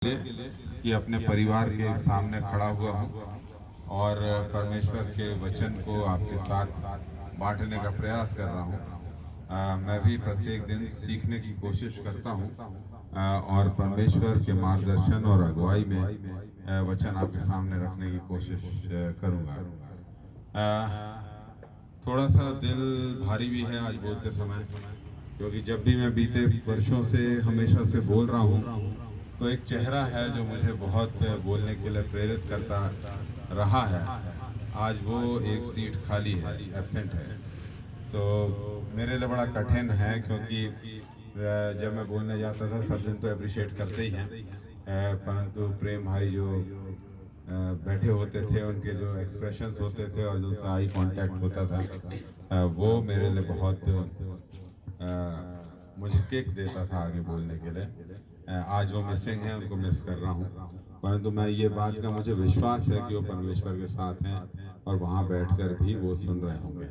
कि अपने परिवार के सामने खड़ा हुआ हूँ और परमेश्वर के वचन को आपके साथ बांटने का प्रयास कर रहा हूँ। मैं भी प्रत्येक दिन सीखने की कोशिश करता हूँ और परमेश्वर के मार्गदर्शन और अगुवाई में वचन आपके सामने रखने की कोशिश करूँगा। थोड़ा सा दिल भारी भी है आज बोलते समय, क्योंकि जब भी मैं बीते वर्षों से हमेशा से बोल रहा हूँ तो एक चेहरा है जो मुझे बहुत बोलने के लिए प्रेरित करता रहा है। आज वो एक सीट खाली है, एब्सेंट है। तो मेरे लिए बड़ा कठिन है, क्योंकि जब मैं बोलने जाता था सब जन तो अप्रिशिएट करते ही हैं, परंतु प्रेम भाई जो बैठे होते थे, उनके जो एक्सप्रेशंस होते थे और जिनसे आई कांटेक्ट होता था, वो मेरे लिए बहुत मुझे किक देता था आगे बोलने के लिए। आज वो मिसिंग है, उनको मिस कर रहा हूँ। परंतु मैं ये बात का मुझे विश्वास है कि वो परमेश्वर के साथ हैं और वहाँ बैठकर भी वो सुन रहे होंगे।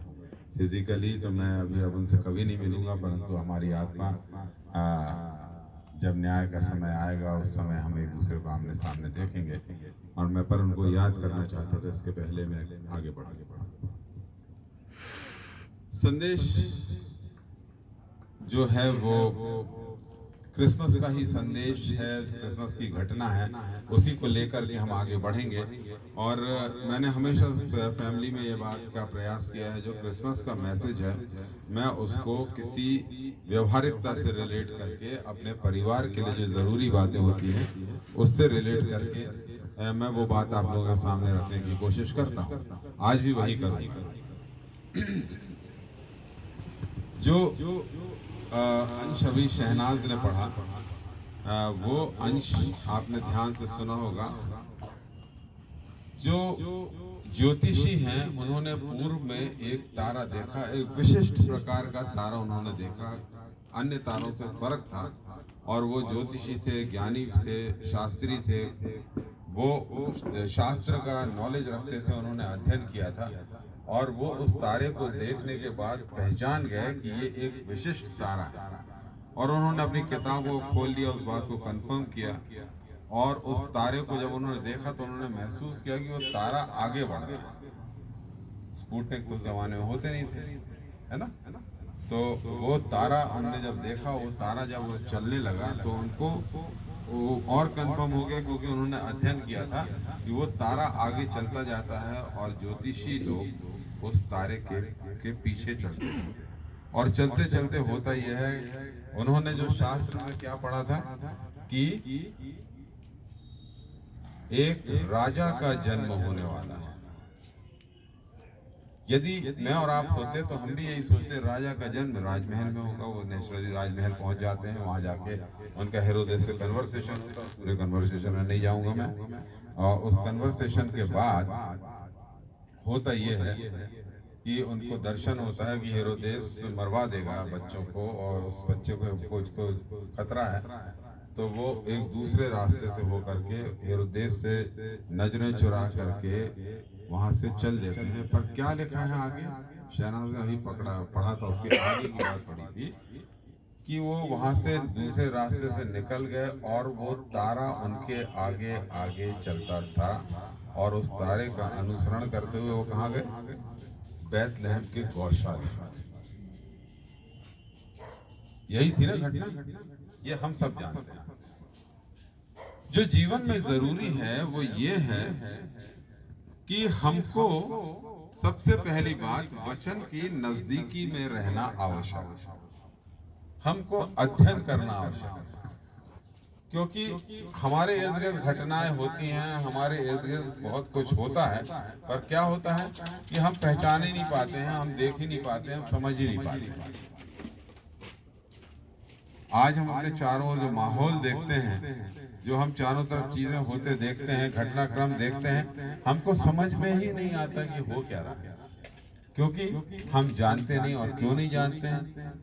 फिजिकली तो मैं अभी अब उनसे कभी नहीं मिलूंगा, परंतु हमारी आत्मा जब न्याय का समय आएगा उस समय हम एक दूसरे को आमने सामने देखेंगे। और मैं पर उनको याद करना चाहता था, इसके पहले मैं आगे बढ़ा संदेश जो है वो क्रिसमस का ही संदेश है, क्रिसमस की घटना है, उसी को लेकर के हम आगे बढ़ेंगे। और मैंने हमेशा फैमिली में ये बात का प्रयास किया है, जो क्रिसमस का मैसेज है मैं उसको किसी व्यवहारिकता से रिलेट करके अपने परिवार के लिए जो ज़रूरी बातें होती हैं उससे रिलेट करके मैं वो बात आप लोगों के सामने रखने की कोशिश करता हूँ। आज भी वही करूँगा। जो अंश अभी शहनाज ने पढ़ा, वो अंश आपने ध्यान से सुना होगा। जो ज्योतिषी हैं उन्होंने पूर्व में एक तारा देखा, एक विशिष्ट प्रकार का तारा उन्होंने देखा, अन्य तारों से फर्क था। और वो ज्योतिषी थे, ज्ञानी थे, शास्त्री थे, वो शास्त्र का नॉलेज रखते थे, उन्होंने अध्ययन किया था। और वो उस तारे को देखने के बाद पहचान गए कि ये एक विशिष्ट तारा है। और उन्होंने अपनी किताबों को खोल लिया, उस बात को कंफर्म किया। और उस तारे को जब उन्होंने देखा तो उन्होंने महसूस किया कि वो तारा आगे बढ़ रहा है। स्पुतनिक तो उस जमाने में होते नहीं थे, है ना? तो वो तारा हमने जब देखा, वो तारा जब वो चलने लगा तो उनको और कंफर्म हो गया, क्योंकि उन्होंने अध्ययन किया था कि वो तारा आगे चलता जाता है और ज्योतिषी लोग उस तारे के पीछे चलते हैं। और चलते चलते होता यह है, उन्होंने जो शास्त्र में क्या पढ़ा था कि एक राजा का जन्म होने वाला है। यदि मैं और आप होते तो हम भी यही सोचते, राजा का जन्म राजमहल में होगा। वो नेचुरली राजमहल पहुंच जाते हैं, वहां जाके उनका हेरोदेस से कन्वर्सेशन होता है। पूरे कन्वर्सेशन में नहीं जाऊंगा मैं। और उस कन्वर्सेशन के बाद होता ये है कि उनको दर्शन होता है कि हेरोदेस मरवा देगा बच्चों को, और उस बच्चे को खतरा है। तो वो एक दूसरे रास्ते से होकर के हेरोदेस से नजरें चुरा करके वहां से चल देते हैं। पर क्या लिखा है आगे, शहनाज ने अभी पढ़ा था, उसके आगे की बात पढ़ी थी कि वो वहां से दूसरे रास्ते से निकल गए और वो तारा उनके आगे आगे चलता था। और उस तारे का अनुसरण करते हुए वो कहाँ गए? बैतलहम के गौशाला। यही थी ना घटना, ये हम सब जानते हैं। जो जीवन में जरूरी है वो ये है कि हमको सबसे पहली बात वचन की नजदीकी में रहना आवश्यक है। हमको अध्ययन करना आवश्यक है, क्योंकि हमारे इर्द गिर्द घटनाएं होती हैं, हमारे इर्द गिर्द बहुत कुछ होता है। पर क्या होता है कि हम पहचान ही नहीं पाते हैं, हम देख ही नहीं पाते हैं, हम समझ ही नहीं पाते हैं। आज हम अपने चारों ओर जो माहौल देखते हैं, जो हम चारों तरफ चीजें होते देखते हैं, घटनाक्रम देखते हैं, हमको समझ में ही नहीं आता कि हो क्या रहा है, क्योंकि हम जानते नहीं। और क्यों नहीं जानते हैं?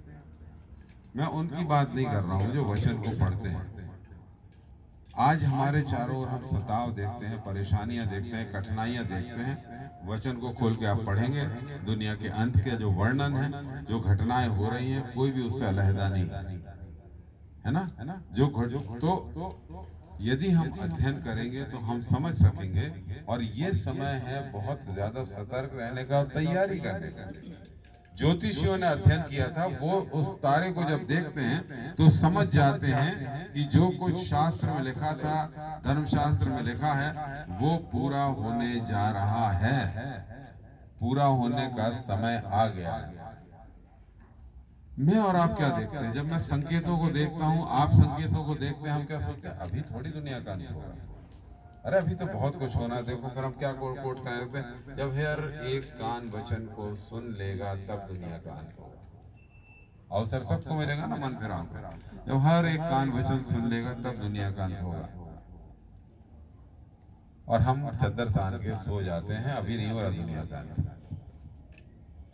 मैं उनकी बात नहीं कर रहा हूं जो वचन को पढ़ते हैं। आज हमारे चारों ओर हम सताव देखते हैं, परेशानियां देखते हैं, कठिनाइयां देखते हैं। वचन को खोल के आप पढ़ेंगे, दुनिया के अंत के जो वर्णन है, जो घटनाएं हो रही हैं, कोई भी उससे अलहदा नहीं है ना? जो तो यदि हम अध्ययन करेंगे तो हम समझ सकेंगे, और ये समय है बहुत ज्यादा सतर्क रहने का और तैयारी करने का। ज्योतिषियों ने अध्ययन किया था, वो उस तारे को जब देखते हैं तो समझ जाते हैं कि जो कुछ शास्त्र में लिखा था, धर्मशास्त्र में लिखा है, वो पूरा होने जा रहा है, पूरा होने का समय आ गया है। मैं और आप क्या देखते हैं? जब मैं संकेतों को देखता हूं, आप संकेतों को देखते हैं, हम क्या सोचते हैं? अभी थोड़ी दुनिया का अंत होगा, अरे अभी तो बहुत कुछ होना है। देखो फिर हम क्या कोट करने लगते हैं, जब हर एक कान वचन को सुन लेगा तब दुनिया का अंत होगा। अवसर सबको मिलेगा ना मन फिराव का, जब हर एक कान वचन सुन लेगा तब दुनिया का अंत होगा। और हम चद्दर तान के सो जाते हैं, अभी नहीं हो रहा दुनिया का अंत।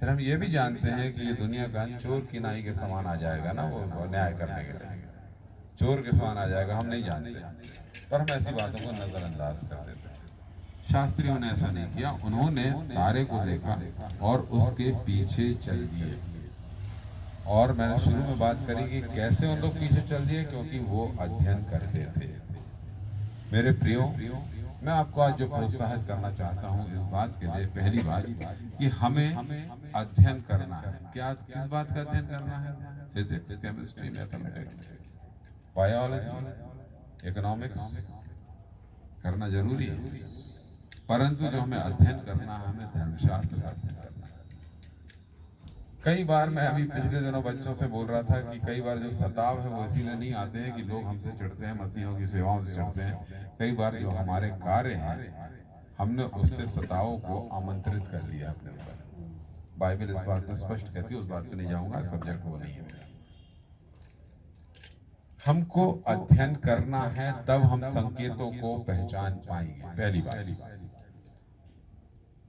फिर हम ये भी जानते हैं कि ये दुनिया का अंत चोर की नाई के समान आ जाएगा ना, वो न्याय करने के लिए चोर के समान आ जाएगा। हम नहीं जानते, पर हम ऐसी बातों को नजरअंदाज कर देते हैं। शास्त्रियों ने ऐसा नहीं किया, उन्होंने तारे को देखा और उसके पीछे चल दिए। और मैंने शुरू में बात करी कि कैसे उन लोग पीछे चल दिए, क्योंकि वो अध्ययन करते थे। मेरे प्रियो, मैं आपको आज जो प्रोत्साहित करना चाहता हूँ इस बात के लिए, पहली बात कि हमें अध्ययन करना है। क्या, किस बात का अध्ययन करना है? Physics, chemistry, mathematics, biology, economics करना जरूरी है, परंतु जो हमें अध्ययन करना है, हमें धर्मशास्त्र का अध्ययन करना है। कई बार मैं अभी पिछले दिनों बच्चों से बोल रहा था कि कई बार जो सताव है वो इसीलिए नहीं आते हैं कि लोग हमसे चिढ़ते हैं, मसीहों की सेवाओं से चिढ़ते हैं। कई बार जो हमारे कार्य हैं, हमने उससे सताव को आमंत्रित कर लिया अपने ऊपर। बाइबल इस बात में स्पष्ट कहती है, उस बात पे नहीं जाऊंगा, सब्जेक्ट वो नहीं है मेरा। हमको अध्ययन करना है, तब हम संकेतों को पहचान पाएंगे, पहली बात।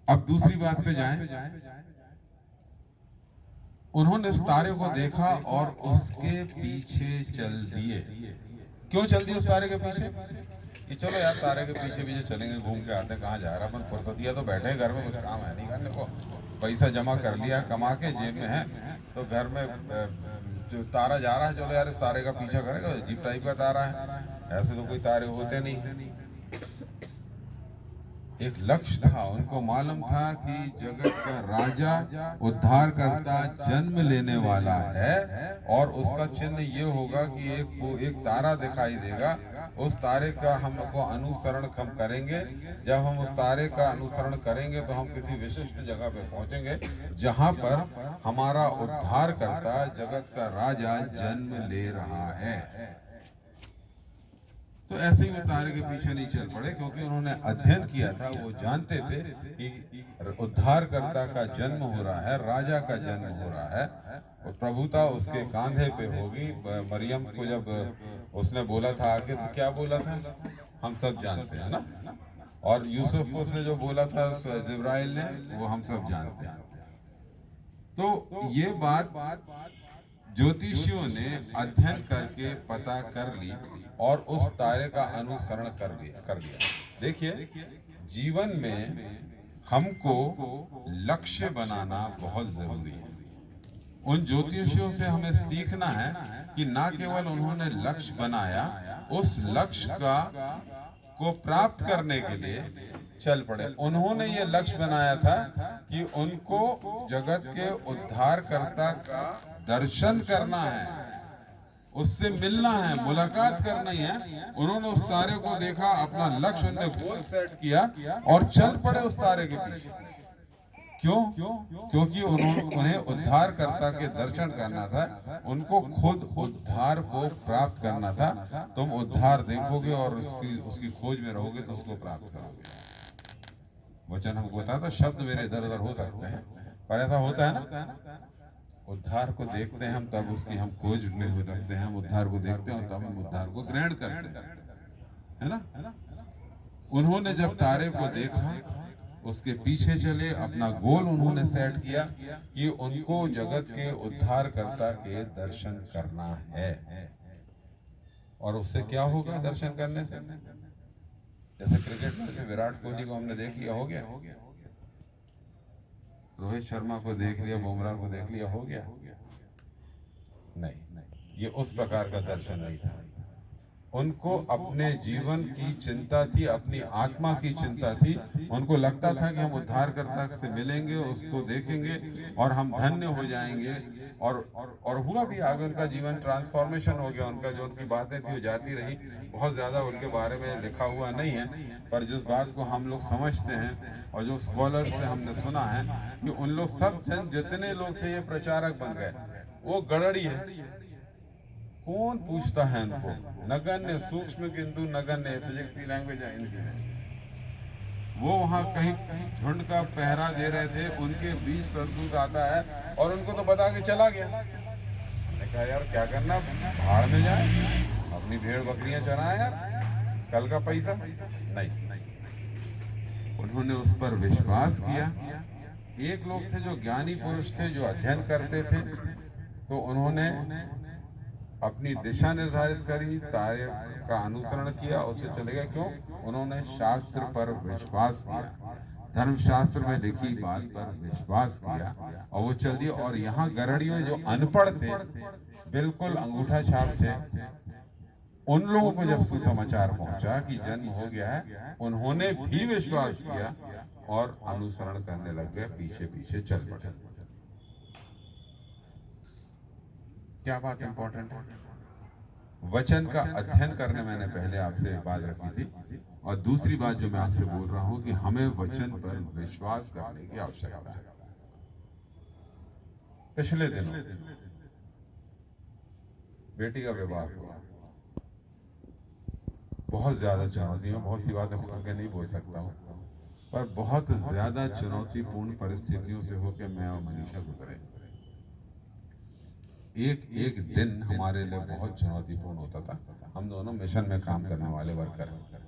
अब दूसरी बात पे जाएं। उन्होंने उस तारे को देखा और उसके पीछे चल दिए। क्यों चल दिए उस तारे के पीछे? कि चलो यार तारे के पीछे पीछे चलेंगे, घूम के आते, कहाँ जा रहा, अपन फुर्सतिया तो बैठे घर में, कुछ काम है नहीं करने को, पैसा जमा कर लिया, कमा के जेब में है, तो घर में जो तारा जा रहा है, चलो यार इस तारे का पीछा करेगा, अजीब टाइप का तारा है, ऐसे तो कोई तारे होते नहीं है। एक लक्ष्य था, उनको मालूम था कि जगत का राजा, उद्धार करता जन्म लेने वाला है, और उसका चिन्ह ये होगा कि एक तारा दिखाई देगा। उस तारे का हमको अनुसरण हम करेंगे। जब हम उस तारे का अनुसरण करेंगे तो हम किसी विशिष्ट जगह पे पहुंचेंगे, जहां पर हमारा उद्धार करता, जगत का राजा जन्म ले रहा है। तो ऐसे ही वो तारे के पीछे नहीं चल पड़े, क्योंकि उन्होंने अध्ययन किया था, वो जानते थे कि उद्धारकर्ता का जन्म हो रहा है, राजा का जन्म हो रहा है, और प्रभुता उसके कांधे पे होगी। मरियम को जब उसने बोला था आके, तो क्या बोला था हम सब जानते हैं ना, और यूसुफ को उसने जो बोला था जिब्राइल ने, वो हम सब जानते हैं। तो ये बात ज्योतिषियों ने अध्ययन करके पता कर ली और उस तारे का अनुसरण कर लिया। देखिए, जीवन में हमको लक्ष्य बनाना बहुत जरूरी है। उन ज्योतिषियों से हमें सीखना है कि ना केवल उन्होंने लक्ष्य बनाया, उस लक्ष्य को प्राप्त करने के लिए चल पड़े। उन्होंने ये लक्ष्य बनाया था कि उनको जगत के उद्धारकर्ता का दर्शन करना है, उससे मिलना है, मुलाकात करनी है। उन्होंने उस तारे को देखा, अपना लक्ष्य उन्होंने गोल सेट किया और चल पड़े उस तारे के पीछे। क्यों? क्योंकि उन्हें उद्धारकर्ता के दर्शन करना था, उनको खुद उद्धार को प्राप्त करना था। तुम उद्धार देखोगे और उसकी खोज में रहोगे तो उसको प्राप्त करोगे। वचन हमको बताता, शब्द मेरे इधर उधर हो सकते हैं, पर ऐसा होता है ना, उद्धार को देखते हैं हम, तब उसकी हम खोज में हो सकते हैं। हम उद्धार को देखते हैं और तब हम उद्धार को ग्रहण करते हैं, है ना। उन्होंने जब तारे को देखा, उसके पीछे चले, अपना गोल उन्होंने सेट किया कि उनको जगत के उद्धारकर्ता के दर्शन करना है। और उससे क्या होगा दर्शन करने से? जैसे क्रिकेट में विराट कोहली को हमने देख लिया, हो गया। रोहित शर्मा को देख लिया, बुमराह को देख लिया, हो गया? नहीं, ये उस प्रकार का दर्शन नहीं था। उनको अपने जीवन की चिंता थी, अपनी आत्मा की चिंता थी। उनको लगता था कि हम उद्धारकर्ता से मिलेंगे, उसको देखेंगे और हम धन्य हो जाएंगे। और हुआ भी, आगे उनका जीवन ट्रांसफॉर्मेशन हो गया। उनका जो उनकी बातें थी वो जाती रही। बहुत ज़्यादा उनके बारे में लिखा हुआ नहीं है, पर जिस बात को हम लोग समझते हैं और जो स्कॉलर से हमने सुना है कि उन लोग सब जन जितने लोग थे ये प्रचारक बन गए। वो गड़ड़ी है, कौन पूछता है उनको? नगण्य, सूक्ष्म किंतु नगण्य, फिजिक्स की लैंग्वेज है हिंदी में। वो वहां कहीं झुंड का पहरा दे रहे थे, उनके बीच सरदूत आता है और उनको तो बता के चला गया। हमने कहा यार क्या करना, भाड़ में जाए, अपनी भेड़ बकरियां चराएं यार, कल का पैसा नहीं। उन्होंने उस पर विश्वास किया। एक लोग थे जो ज्ञानी पुरुष थे, जो अध्ययन करते थे, तो उन्होंने अपनी दिशा निर्धारित करी, तारे का अनुसरण किया, उसमें चले गए। क्यों? उन्होंने शास्त्र पर विश्वास किया, धर्मशास्त्र में लिखी बात पर विश्वास किया और वो चल दिए। और यहाँ गरड़ियों जो अनपढ़ थे, बिल्कुल अंगूठा छाप थे, उन लोगों को जब सुसमाचार पहुंचा कि जन्म हो गया है, उन्होंने भी विश्वास किया और अनुसरण करने लग गए, पीछे पीछे चल पड़े। क्या बात इंपॉर्टेंट है? वचन का अध्ययन करने, मैंने पहले आपसे एक बात रखी थी, और दूसरी बात जो मैं आपसे बोल रहा हूं कि हमें वचन पर विश्वास करने की आवश्यकता है। पिछले दिनों बेटी का विवाह हुआ, बहुत ज्यादा चुनौतियां, बहुत सी बातें खुल के नहीं बोल सकता हूं, पर बहुत ज्यादा चुनौतीपूर्ण परिस्थितियों से होकर मैं और मनीषा गुजरे। एक एक दिन हमारे लिए बहुत चुनौतीपूर्ण होता था। हम दोनों मिशन में काम करने वाले वर्कर हैं।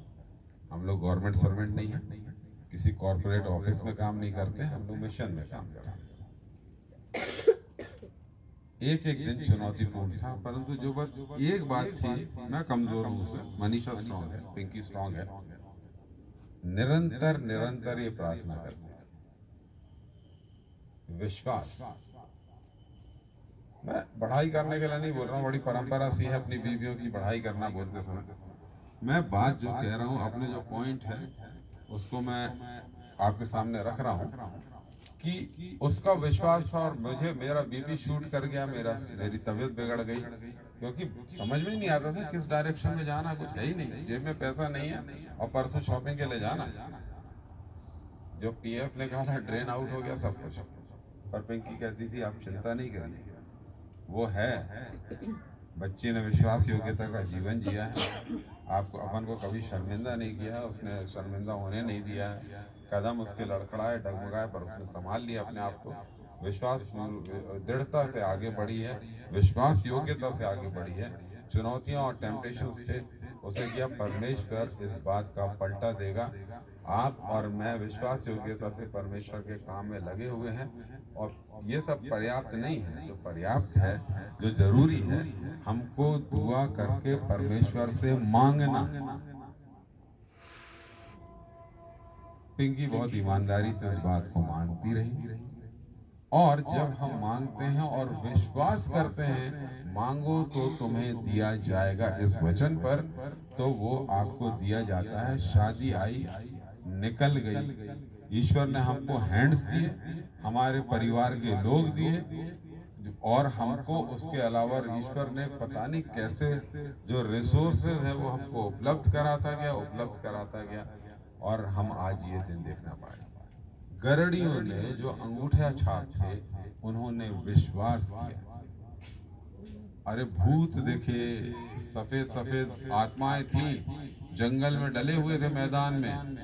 हम लोग गवर्नमेंट सर्वेंट नहीं है, किसी कॉर्पोरेट ऑफिस में काम नहीं करते, हम लोग मिशन में काम करते हैं। एक एक दिन चुनौतीपूर्ण था, परंतु जो बात एक बात थी, मैं कमजोर हूं उसमें, मनीषा स्ट्रांग है, पिंकी स्ट्रांग है, निरंतर निरंतर ये प्रार्थना करती थी, विश्वास। मैं बढ़ाई करने के लिए नहीं बोल रहा हूँ, बड़ी परंपरा सी है अपनी बीवियों की बढ़ाई करना बोलते समय। मैं बात जो कह रहा हूँ, अपने जो पॉइंट है उसको मैं आपके सामने रख रहा हूँ कि उसका विश्वास था। और मुझे मेरा बीपी शूट कर गया, मेरी तबीयत बिगड़ गई, क्योंकि समझ में नहीं आता था किस डायरेक्शन में जाना। कुछ है ही नहीं, जेब में पैसा नहीं है, और परसों शॉपिंग के लिए जाना, जो पीएफ निकाला ड्रेन आउट हो गया सब कुछ। पर पिंकी कहती थी आप चिंता नहीं करिए, वो है, बच्ची ने विश्वास योग्यता का जीवन जिया है, आपको अपन को कभी शर्मिंदा नहीं किया है, उसने शर्मिंदा होने नहीं दिया है। कदम उसके लड़खड़ाए डगमगाए, पर उसने संभाल लिया अपने आप को, विश्वास दृढ़ता से आगे बढ़ी है, विश्वास योग्यता से आगे बढ़ी है। चुनौतियां और टेम्पटेशंस थे, उसे किया। परमेश्वर इस बात का पलटा देगा। आप और मैं विश्वास योग्यता से परमेश्वर के काम में लगे हुए हैं, और ये सब पर्याप्त नहीं है। जो पर्याप्त है, जो जरूरी है, हमको दुआ करके परमेश्वर से मांगना। पिंकी बहुत ईमानदारी से इस बात को मानती रही, और जब हम मांगते हैं और विश्वास करते हैं, मांगो तो तुम्हें दिया जाएगा इस वचन पर, तो वो आपको दिया जाता है। शादी आई, निकल गई, ईश्वर ने हमको हैंड्स दिए, हमारे परिवार के लोग दिए, और हमको उसके अलावा ईश्वर ने पता नहीं कैसे जो रिसोर्सेज है वो हमको उपलब्ध कराता गया, और हम आज ये दिन देखना पाए। गरड़ियों ने जो अंगूठा छाप थे, उन्होंने विश्वास किया। अरे भूत देखे, सफेद सफेद आत्माएं थी, जंगल में डले हुए थे मैदान में,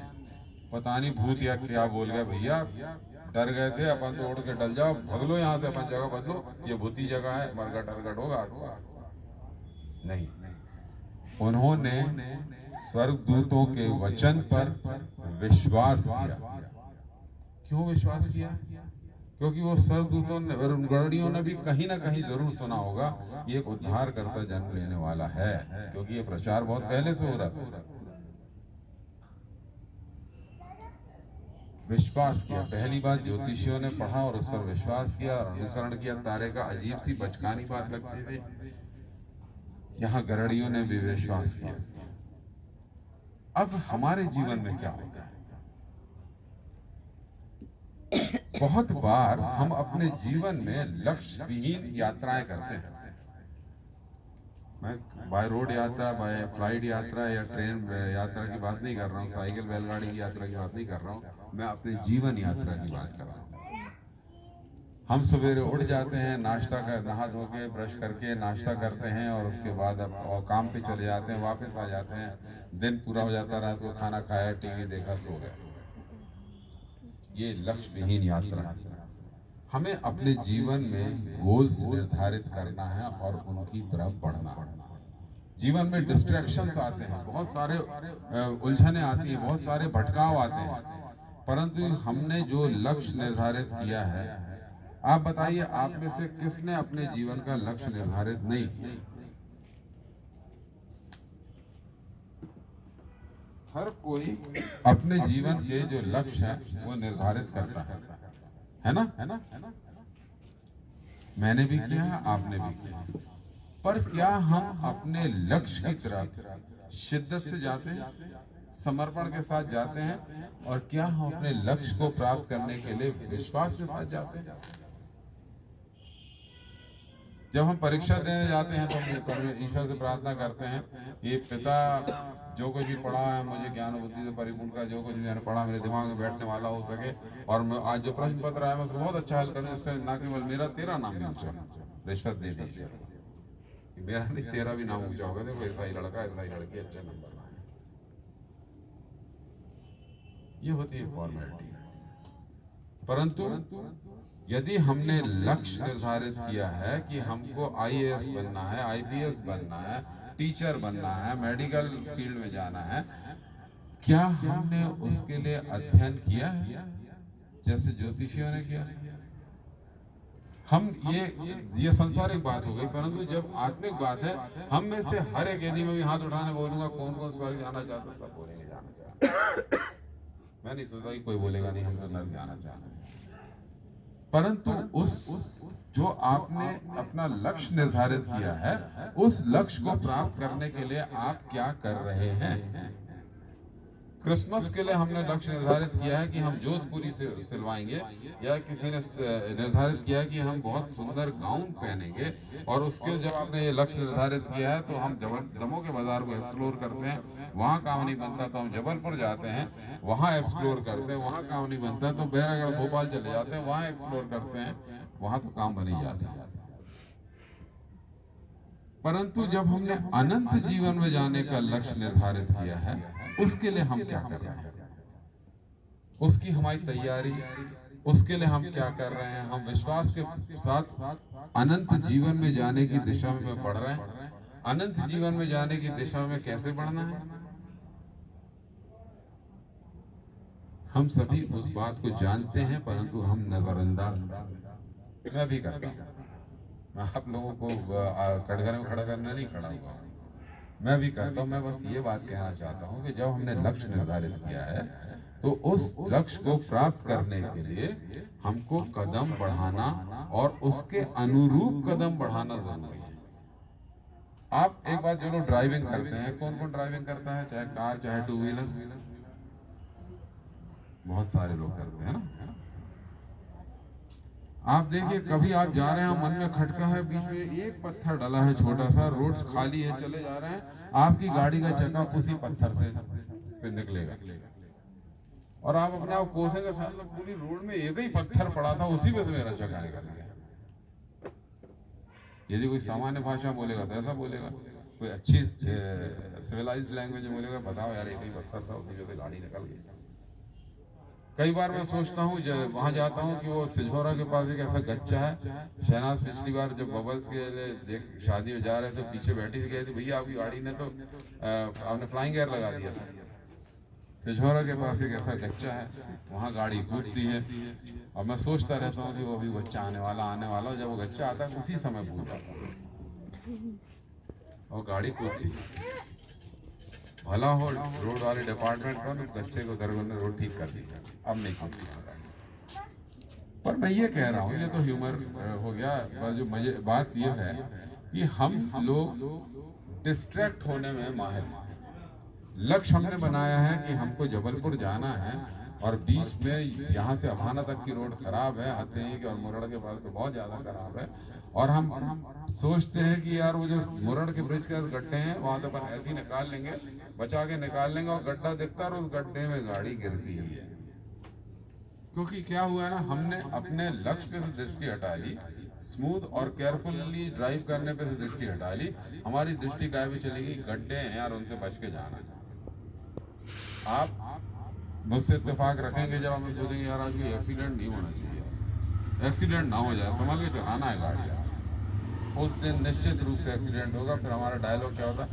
पता नहीं भूत या क्या बोल गया, भैया डर गए थे, अपन तो उड़ के डल जाओ, भगलो यहाँ से, अपन जगह बदलो, ये भूती जगह है, मरगट हरगट होगा आसपास। नहीं, उन्होंने स्वर्गदूतों के वचन पर विश्वास किया। क्यों विश्वास किया? क्योंकि वो स्वर्गदूतों ने और उन गड़ड़ियों ने भी कहीं ना कहीं जरूर सुना होगा ये एक उद्धार करता जन्म लेने वाला है, क्योंकि ये प्रचार बहुत पहले से हो रहा था। विश्वास किया। पहली बात, ज्योतिषियों ने पढ़ा और उस पर विश्वास किया और अनुसरण किया। तारे का अजीब सी बचकानी बात लगती थी, यहाँ गरड़ियों ने भी विश्वास किया। अब हमारे जीवन में क्या होता है? बहुत बार हम अपने जीवन में लक्ष्य विहीन यात्राएं करते हैं। मैं बाय रोड यात्रा, बाय फ्लाइट यात्रा या ट्रेन यात्रा की बात नहीं कर रहा हूँ, साइकिल बैलगाड़ी की यात्रा की बात नहीं कर रहा हूँ, मैं अपने जीवन यात्रा की बात कर रहा हूँ। हम सवेरे उठ जाते हैं, नाश्ता कर, नहा धो के ब्रश करके नाश्ता करते हैं और उसके बाद अब और काम पे चले जाते हैं, वापस आ जाते हैं, दिन पूरा हो जाता, रात को खाना खाया, टीवी देखा, सो गए। ये लक्ष्य विहीन यात्रा। हमें अपने जीवन में गोल्स निर्धारित करना है और उनकी तरफ बढ़ना है। जीवन में डिस्ट्रैक्शंस आते हैं, बहुत सारे उलझने आती हैं, बहुत सारे भटकाव आते हैं, परंतु हमने जो लक्ष्य निर्धारित किया है, आप बताइए आप में से किसने अपने जीवन का लक्ष्य निर्धारित नहीं किया? हर कोई अपने जीवन के जो लक्ष्य है वो निर्धारित करता है ना? मैंने भी किया है, आपने भी किया, पर क्या हम अपने लक्ष्य की तरफ शिद्दत से जाते हैं, समर्पण के साथ जाते हैं, और क्या हम अपने लक्ष्य को प्राप्त करने के लिए विश्वास के साथ जाते हैं? जब हम परीक्षा देने जाते हैं तो हम ईश्वर से प्रार्थना करते हैं, ये पिता जो कुछ भी पढ़ा है मुझे ज्ञान बुद्धि से परिपूर्ण का, जो कुछ भी मैंने पढ़ा मेरे दिमाग में बैठने वाला हो सके, और मैं आज जो प्रश्न पत्र आया मैं उसको बहुत अच्छा हल करूँ, इससे ना केवल मेरा तेरा नाम भी ऊंचा। रिश्वत दे दीजिए, मेरा नहीं तेरा भी नाम ऊंचा होगा, देखो ऐसा ही लड़का ऐसा ही लड़की अच्छे नंबर लाए। ये होती है फॉर्मेलिटी। परंतु यदि हमने लक्ष्य निर्धारित किया है कि हमको आईएएस बनना है, आईपीएस बनना है, टीचर बनना है, मेडिकल फील्ड में जाना है, क्या हमने उसके लिए अध्ययन किया है जैसे ज्योतिषियों ने किया? हम ये सांसारिक बात हो गई, परंतु जब आत्मिक बात है, हम में से हर एक, यदि मैं भी हाथ उठाने बोलूंगा कौन कौन स्वर्ग जाना चाहता, सब बोलेंगे जाना चाहते। मैं नहीं सोचता कि कोई बोलेगा नहीं हम तो नर्क जाना चाहते हैं। परंतु उस जो आपने अपना लक्ष्य निर्धारित किया है, उस लक्ष्य को प्राप्त करने के लिए आप क्या कर रहे हैं? क्रिसमस के लिए हमने लक्ष्य निर्धारित किया है कि हम जोधपुरी से सिलवाएंगे, या किसी ने निर्धारित किया है कि हम बहुत सुंदर गाउन पहनेंगे, और उसके जब आपने ये लक्ष्य निर्धारित किया है तो हम दमोह के बाजार को एक्सप्लोर करते हैं, वहाँ काम नहीं बनता तो हम जबलपुर जाते हैं, वहाँ एक्सप्लोर करते हैं, वहाँ काम नहीं बनता तो बैरागढ़ भोपाल चले जाते हैं, वहाँ एक्सप्लोर करते हैं, वहाँ तो काम बन ही जाता है। परंतु जब हमने अनंत जीवन में जाने का लक्ष्य निर्धारित किया है, उसके लिए हम क्या कर रहे हैं? उसकी हमारी तैयारी, उसके लिए हम क्या कर रहे हैं? हम विश्वास के साथ अनंत जीवन में जाने की दिशा में बढ़ रहे हैं। अनंत जीवन में जाने की दिशा में कैसे बढ़ना है? हम सभी उस बात को जानते हैं, परंतु हम नजरअंदाज करते हैं। मैं भी करता हूँ, मैं आप लोगों को कटघरे में खड़ा करने नहीं खड़ा हुआ, मैं भी करता हूँ। मैं बस ये बात कहना चाहता हूँ कि जब हमने लक्ष्य निर्धारित किया है तो उस लक्ष्य को प्राप्त करने के लिए हमको कदम बढ़ाना और उसके अनुरूप कदम बढ़ाना जरूरी है। आप एक बात, जो लोग ड्राइविंग करते हैं, कौन कौन ड्राइविंग करता है, चाहे कार चाहे टू व्हीलर? बहुत सारे लोग करते हैं ना। आप देखिए, कभी आप जा रहे हैं, मन में खटका है, बीच में एक पत्थर डला है छोटा सा, रोड खाली है, चले जा रहे हैं, आपकी गाड़ी का चेकअप उसी पत्थर से फिर निकलेगा, और आप अपने आप कोसेंगे, सामने पूरी रोड में एक ही पत्थर पड़ा था, उसी में से मेरा चक्का निकल गया। यदि कोई सामान्य भाषा बोलेगा तो ऐसा बोलेगा, कोई अच्छी सिविलाइज्ड लैंग्वेज में बोलेगा, बताओ यार एक ही पत्थर था, उसी में से गाड़ी निकल गई। कई बार मैं सोचता हूँ, जब वहां जाता हूँ कि वो सिझौरा के पास एक ऐसा गच्चा है, शहनाज पिछली बार जब बबल्स के लिए शादी में जा रहे थे, पीछे बैठी थी, कहती भैया आपकी गाड़ी ने तो आपने फ्लाइंग एयर लगा दिया था। सिझौरा के पास एक ऐसा गच्चा है, वहाँ गाड़ी कूदती है, और मैं सोचता रहता हूँ कि वो अभी बच्चा आने वाला, जब वो गच्चा आता है उसी समय भूल जाता हूँ और गाड़ी कूदती। भला हो रोड वाले डिपार्टमेंट का उस गच्चे को दरगुने रोड ठीक कर दी, अब नहीं कूदती। पर मैं ये कह रहा हूँ, ये तो ह्यूमर हो गया, पर जो मजे बात ये है कि हम लोग डिस्ट्रैक्ट होने में माहिर हैं। लक्ष्य हमने बनाया है कि हमको जबलपुर जाना है और बीच में यहाँ से अभाना तक की रोड खराब है, हथेई के और मुरड़ के पास तो बहुत ज़्यादा खराब है, और हम सोचते हैं कि यार वो जो मुरड़ के ब्रिज के गड्ढे हैं वहाँ तो अपन ऐसे ही निकाल लेंगे, बचा के निकाल लेंगे, और गड्ढा दिखता है और उस गड्ढे में गाड़ी गिरती ही है। क्योंकि क्या हुआ ना, हमने अपने लक्ष्य पे से दृष्टि हटा ली, स्मूथ और केयरफुली ड्राइव करने पे से दृष्टि हटा ली, हमारी दृष्टि गाय भी चलेगी, गड्ढे हैं और उनसे बच के जाना है। आप मुझसे इत्तेफाक रखेंगे जब हमें सोचेंगे यार आज कोई एक्सीडेंट नहीं होना चाहिए, एक्सीडेंट ना हो जाए, संभल के चलाना है गाड़ी यार, उस दिन निश्चित रूप से एक्सीडेंट होगा। फिर हमारा डायलॉग क्या होता,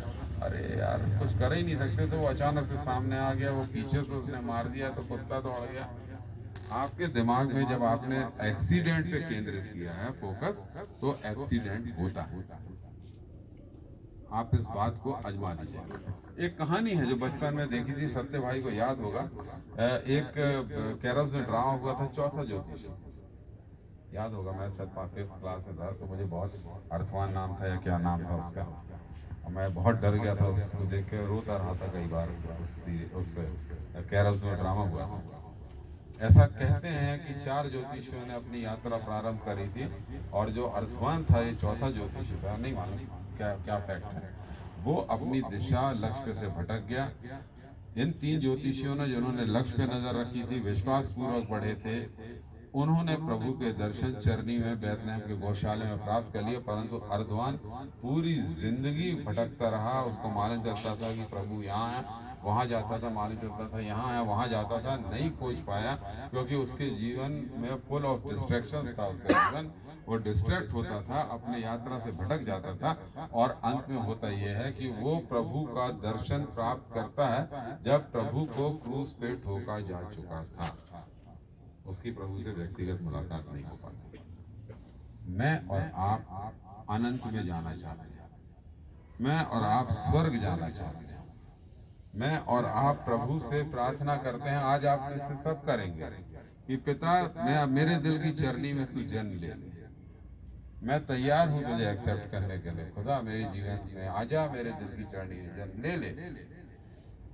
अरे यार कुछ कर ही नहीं सकते, तो वो अचानक से सामने आ गया, वो पीछे से उसने मार दिया तो कुत्ता दौड़ गया। आपके दिमाग में जब आपने एक्सीडेंट पे केंद्रित किया है फोकस, तो एक्सीडेंट होता है। आप इस बात को आजमा लीजिए। एक कहानी है जो बचपन में देखी थी, सत्य भाई को याद होगा, एक कैरब्स में ड्रामा हुआ था, चौथा ज्योतिष, याद होगा, मैं शायद 5th क्लास में था, तो मुझे बहुत अर्थवान नाम था या क्या नाम था उसका, मैं बहुत डर गया था उसको देख के, रोता रहा था कई बार। उस कैरब्स में ड्रामा हुआ था। ऐसा कहते हैं कि 4 ज्योतिषियों ने अपनी यात्रा प्रारंभ करी थी, और जो अर्थवान था, ये चौथा ज्योतिषी था, नहीं मालूम क्या क्या फैक्ट है, वो अपनी दिशा लक्ष्य से भटक गया। इन 3 ज्योतिषियों ने, जिन्होंने लक्ष्य पे नजर रखी थी, विश्वास पूर्वक बढ़े थे, उन्होंने प्रभु के दर्शन चरनी में बैतलहम के गौशाले में प्राप्त कर लिए। परंतु अर्धवान पूरी जिंदगी भटकता रहा, उसको मालूम चलता था कि प्रभु यहाँ है, वहाँ जाता था, मालूम चलता था यहाँ है, वहाँ जाता था, नहीं खोज पाया, क्योंकि उसके जीवन में फुल ऑफ डिस्ट्रैक्शंस था। उसका जीवन, वो डिस्ट्रैक्ट होता था, अपने यात्रा से भटक जाता था, और अंत में होता यह है कि वो प्रभु का दर्शन प्राप्त करता है जब प्रभु को क्रूस पे ठोका जा चुका था। उसकी प्रभु से व्यक्तिगत मुलाकात नहीं हो पाती। मैं और आप अनंत में जाना चाहते हैं, मैं और आप स्वर्ग जाना चाहते हैं, मैं और आप प्रभु से प्रार्थना करते हैं, आज आप इससे सब करेंगे कि पिता, मैं मेरे दिल की चरनी में तू जन्म ले, मैं तैयार हूं तुझे एक्सेप्ट करने के लिए, खुदा मेरे जीवन में आजा, मेरे दिल की चरनी में जन्म ले ले।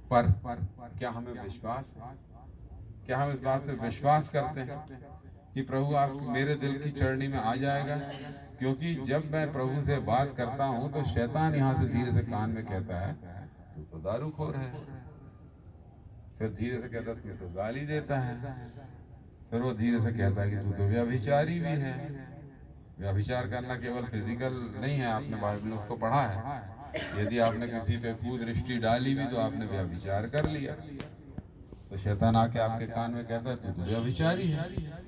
पर क्या हमें विश्वास है, क्या हम इस बात पे विश्वास करते हैं कि प्रभु आप मेरे दिल की चरनी में आ जाएगा? क्योंकि जब मैं प्रभु से बात करता हूं तो शैतान यहाँ से धीरे से कान में कहता है तू तो दारूखोर है, फिर धीरे से कहता है तू तो गाली देता है, फिर वो धीरे से कहता है कि तू तो व्यभिचारी भी है। व्यभिचार करना केवल फिजिकल नहीं है, आपने बाइबल में उसको पढ़ा है, यदि आपने किसी पे कुदृष्टि डाली भी तो आपने व्यभिचार कर लिया। तो शैतान आके आपके कान में कहता है तू तो व्यभिचारी है,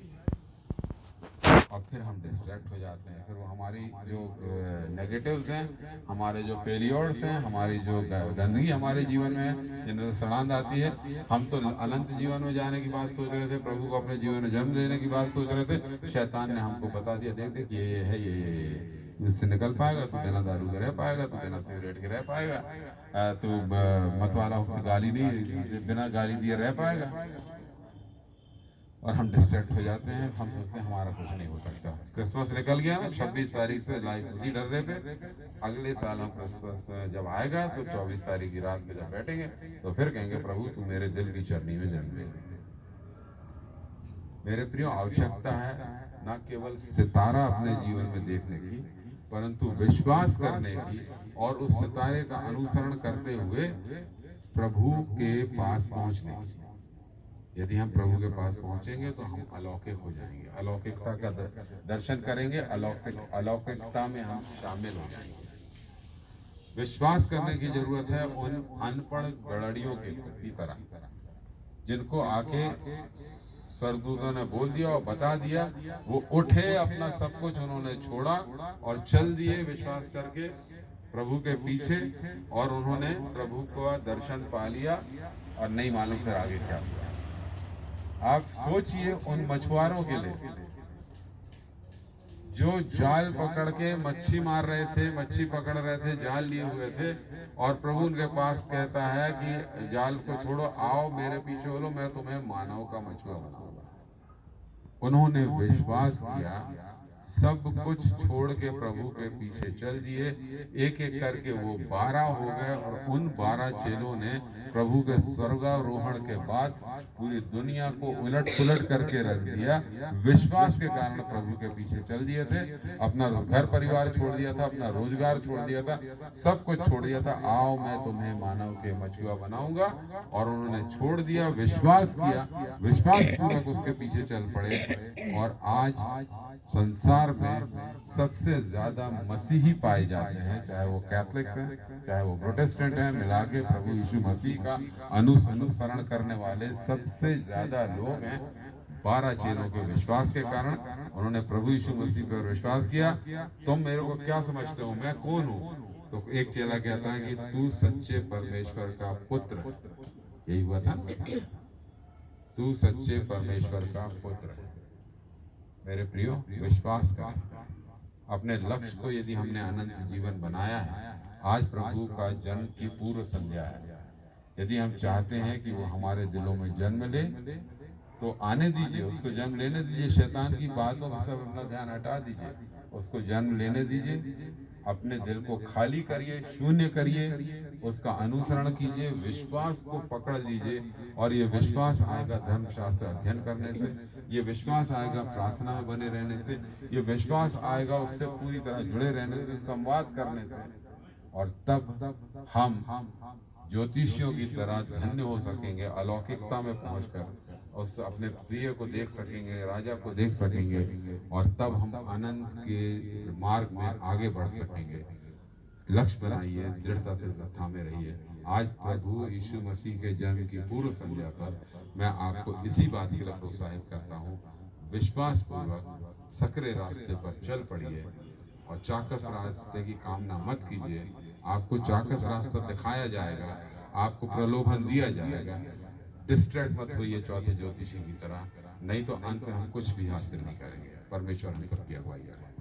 और फिर हम डिस्ट्रैक्ट हो जाते हैं। फिर वो हमारी जो नेगेटिव्स हैं, हमारे जो फेलियर्स हैं, हमारी जो गंदगी हमारे जीवन में जिनमें सड़ांध आती है, हम तो अनंत जीवन में जाने की बात सोच रहे थे, प्रभु को अपने जीवन में जन्म देने की बात सोच रहे थे, शैतान ने हमको बता दिया, देख देख ये है, ये इससे निकल पाएगा, तू बिना दारू के रह पाएगा, तू बिना सिगरेट के रह पाएगा, तू मतवाला होकर गाली नहीं, बिना गाली दिए रह पाएगा। और हम डिस्ट्रैक्ट हो जाते हैं, हम सोचते हैं हमारा कुछ नहीं हो सकता। क्रिसमस निकल गया ना, 26 तारीख से लाइफ उसी डर्रे पे, अगले साल हम क्रिसमस जब आएगा तो 24 तारीख की रात में जब बैठेंगे तो फिर कहेंगे प्रभु तू मेरे दिल की चरनी में जन्म ले। मेरे प्रियो, आवश्यकता है न केवल सितारा अपने जीवन में देखने की, परंतु विश्वास करने की, और उस सितारे का अनुसरण करते हुए प्रभु के पास पहुंचने की। यदि हम प्रभु के पास पहुंचेंगे तो हम अलौकिक हो जाएंगे, अलौकिकता का दर्शन करेंगे, अलौकिकता में हम शामिल हो जाएंगे। विश्वास करने की जरूरत है उन अनपढ़ गड़ड़ियों की तरह, जिनको आके सरदूतों ने बोल दिया और बता दिया, वो उठे, अपना सब कुछ उन्होंने छोड़ा और चल दिए विश्वास करके प्रभु के पीछे, और उन्होंने प्रभु का दर्शन पा लिया, और नहीं मालूम फिर आगे क्या हुआ। आप सोचिए उन मछुआरों के लिए जो जाल पकड़ के मच्छी मार रहे थे, मच्छी पकड़ रहे थे, जाल लिए हुए थे, और प्रभु उनके पास कहता है कि जाल को छोड़ो, आओ मेरे पीछे बोलो, मैं तुम्हें मानव का मछुआ बनाऊंगा। उन्होंने विश्वास किया सब कुछ छोड़ के प्रभु के पीछे चल दिए। एक एक करके वो 12 हो गए और उन 12 चेलों ने प्रभु के स्वर्गारोहण के बाद पूरी दुनिया को उलट पुलट करके रख दिया। विश्वास के कारण प्रभु के पीछे चल दिए थे, अपना घर परिवार छोड़ दिया था, अपना रोजगार छोड़ दिया था, सब कुछ छोड़ दिया था। आओ मैं तुम्हें मानव के मछुआ बनाऊंगा, और उन्होंने छोड़ दिया, विश्वास किया, विश्वास पूर्वक उसके पीछे चल पड़े। और आज संसार में सबसे ज्यादा मसीही पाए जाते हैं, चाहे वो कैथलिक्स हैं, चाहे वो प्रोटेस्टेंट हैं, मिला के प्रभु यीशु मसीह का अनुसरण करने वाले सबसे ज्यादा लोग हैं 12 चेलों के विश्वास के कारण। उन्होंने प्रभु यीशु मसीह पर विश्वास किया। तुम मेरे को क्या समझते हो, मैं कौन हूँ? तो एक चेला कहता है कि तू सच्चे परमेश्वर का पुत्र। यही हुआ था, तू सच्चे परमेश्वर का पुत्र है। मेरे प्रियो, विश्वास करें अपने लक्ष्य को। यदि हमने अनंत जीवन बनाया है, आज प्रभु का जन्म की पूर्व संध्या है। यदि हम चाहते हैं कि वो हमारे दिलों में जन्म ले, तो आने दीजिए, उसको जन्म लेने दीजिए। शैतान की बातों पर सब अपना ध्यान हटा दीजिए, उसको जन्म लेने दीजिए। अपने दिल को खाली करिए, शून्य करिए, उसका अनुसरण कीजिए, विश्वास को पकड़ लीजिए। और ये विश्वास आएगा धर्मशास्त्र अध्ययन करने से, ये विश्वास आएगा प्रार्थना में बने रहने से, ये विश्वास आएगा उससे पूरी तरह जुड़े रहने से, संवाद करने से। और तब हम ज्योतिषियों की तरह धन्य हो सकेंगे, अलौकिकता में पहुंचकर उस अपने प्रिय को देख सकेंगे, राजा को देख सकेंगे, और तब हम अनंत के मार्ग में आगे बढ़ सकेंगे। लक्ष्य बनाइए, दृढ़ता से थामे रहिए। आज प्रभु यीशु मसीह के जन्म की पूर्व संध्या पर मैं आपको इसी बात के लिए प्रोत्साहित करता हूँ, विश्वास पूर्वक सकरे रास्ते पर चल पड़िए और चाकस रास्ते की कामना मत कीजिए। आपको चाकस रास्ता दिखाया जाएगा, आपको प्रलोभन दिया जाएगा। डिस्ट्रैक्ट मत होइए चौथे ज्योतिषी की तरह, नहीं तो अंत में हम कुछ भी हासिल नहीं करेंगे। परमेश्वर हम सबकी अगुवाई करें।